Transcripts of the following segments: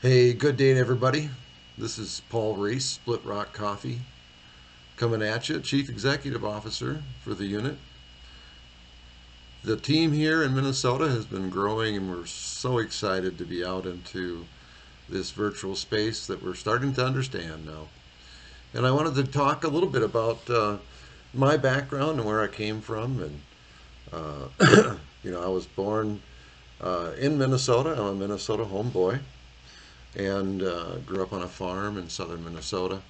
Hey, good day to everybody. This is Paul Reese, Split Rock Coffee, coming at you, Chief Executive Officer for the unit. The team here in Minnesota has been growing, and we're so excited to be out into this virtual space that we're starting to understand now. And I wanted to talk a little bit about my background and where I came from. And, I was born in Minnesota. I'm a Minnesota homeboy and grew up on a farm in southern Minnesota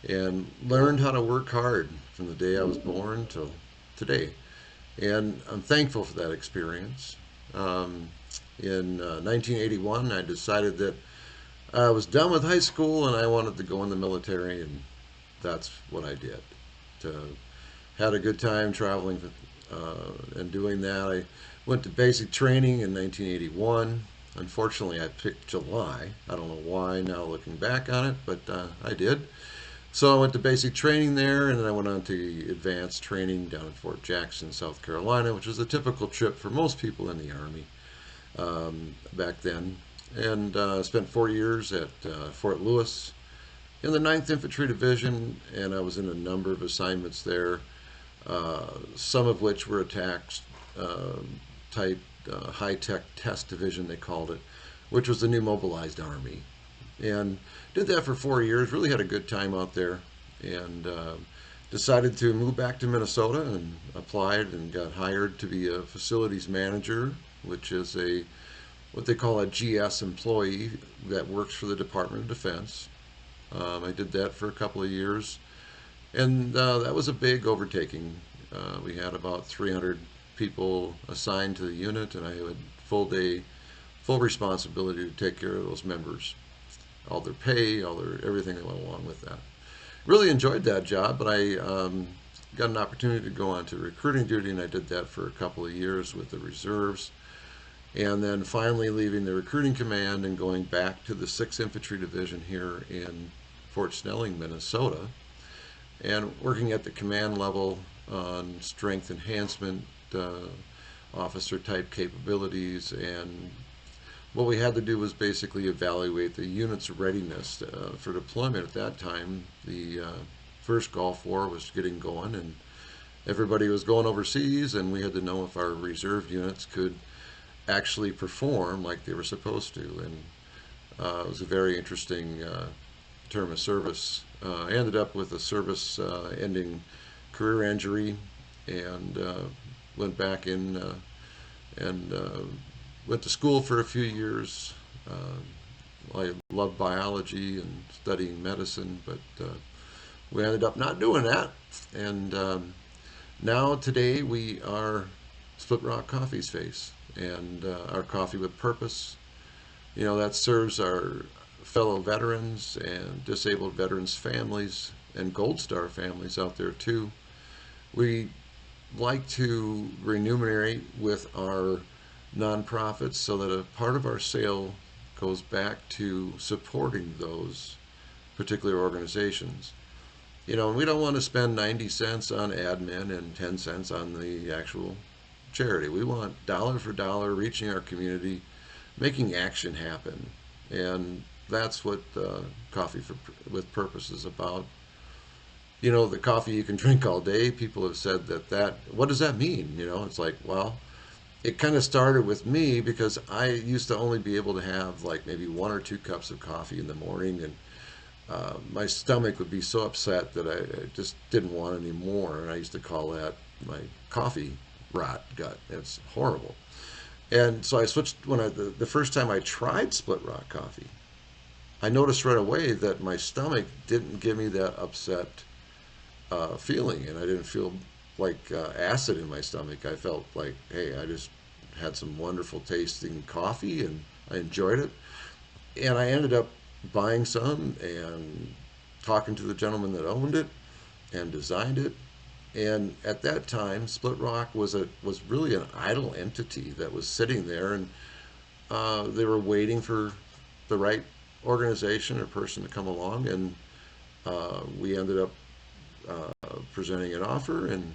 and learned how to work hard from the day I was born till today. And I'm thankful for that experience. Um, in 1981, I decided that I was done with high school and I wanted to go in the military, and that's what I did. To, had a good time traveling and doing that. I went to basic training in 1981. Unfortunately, I picked July. I don't know why now looking back on it, but I did. So I went to basic training there, and then I went on to advanced training down in Fort Jackson, South Carolina, which was a typical trip for most people in the Army back then. And spent 4 years at Fort Lewis in the Ninth Infantry Division, and I was in a number of assignments there, some of which were attacks uh, type high tech test division, they called it, which was the new mobilized army. And did that for 4 years. Really had a good time out there, and decided to move back to Minnesota and applied and got hired to be a facilities manager, which is a what they call a GS employee that works for the Department of Defense. I did that for a couple of years, and that was a big overtaking. We had about 300 people assigned to the unit, and I had full responsibility to take care of those members, all their pay, all their everything that went along with that. Really enjoyed that job, but I got an opportunity to go on to recruiting duty, and I did that for a couple of years with the reserves. And then finally leaving the recruiting command and going back to the 6th Infantry Division here in Fort Snelling, Minnesota, and working at the command level on strength enhancement, officer type capabilities. And what we had to do was basically evaluate the unit's readiness for deployment. At that time, the first Gulf War was getting going, and everybody was going overseas, and we had to know if our reserve units could actually perform like they were supposed to. And it was a very interesting term of service. I ended up with a service ending career injury, and went back in and went to school for a few years. I loved biology and studying medicine, but we ended up not doing that. And now today we are Split Rock Coffee's face, and our coffee with purpose. That serves our fellow veterans and disabled veterans families and Gold Star families out there too. We like to remunerate with our nonprofits so that a part of our sale goes back to supporting those particular organizations. And we don't want to spend 90 cents on admin and 10 cents on the actual charity. We want dollar for dollar reaching our community, making action happen. And that's what Coffee with Purpose is about. The coffee you can drink all day. People have said that what does that mean? It's like, well, it kind of started with me because I used to only be able to have like maybe 1 or 2 cups of coffee in the morning, and my stomach would be so upset that I just didn't want any more, and I used to call that my coffee rot gut. It's horrible. And so I switched when the first time I tried Split Rock coffee. I noticed right away that my stomach didn't give me that upset feeling, and I didn't feel like acid in my stomach. I felt like, hey, I just had some wonderful tasting coffee, and I enjoyed it. And I ended up buying some and talking to the gentleman that owned it and designed it. And at that time, Split Rock was really an idle entity that was sitting there, and they were waiting for the right organization or person to come along. And we ended up presenting an offer, and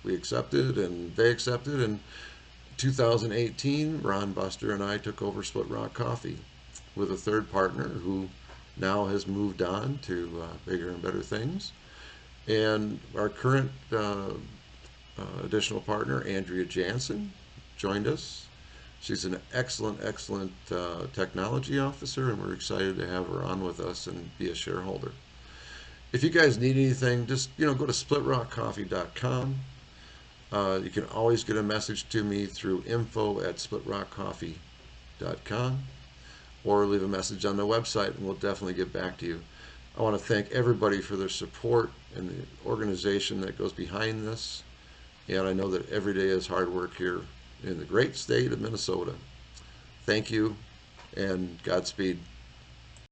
we accepted, and they accepted. And 2018, Ron Buster and I took over Split Rock Coffee. with a third partner who now has moved on to bigger and better things. And our current additional partner, Andrea Jansen, joined us. She's an excellent technology officer, and we're excited to have her on with us and be a shareholder. If you guys need anything, just go to splitrockcoffee.com. You can always get a message to me through info@splitrockcoffee.com, or leave a message on the website, and we'll definitely get back to you. I want to thank everybody for their support and the organization that goes behind this. And I know that every day is hard work here in the great state of Minnesota. Thank you, and Godspeed.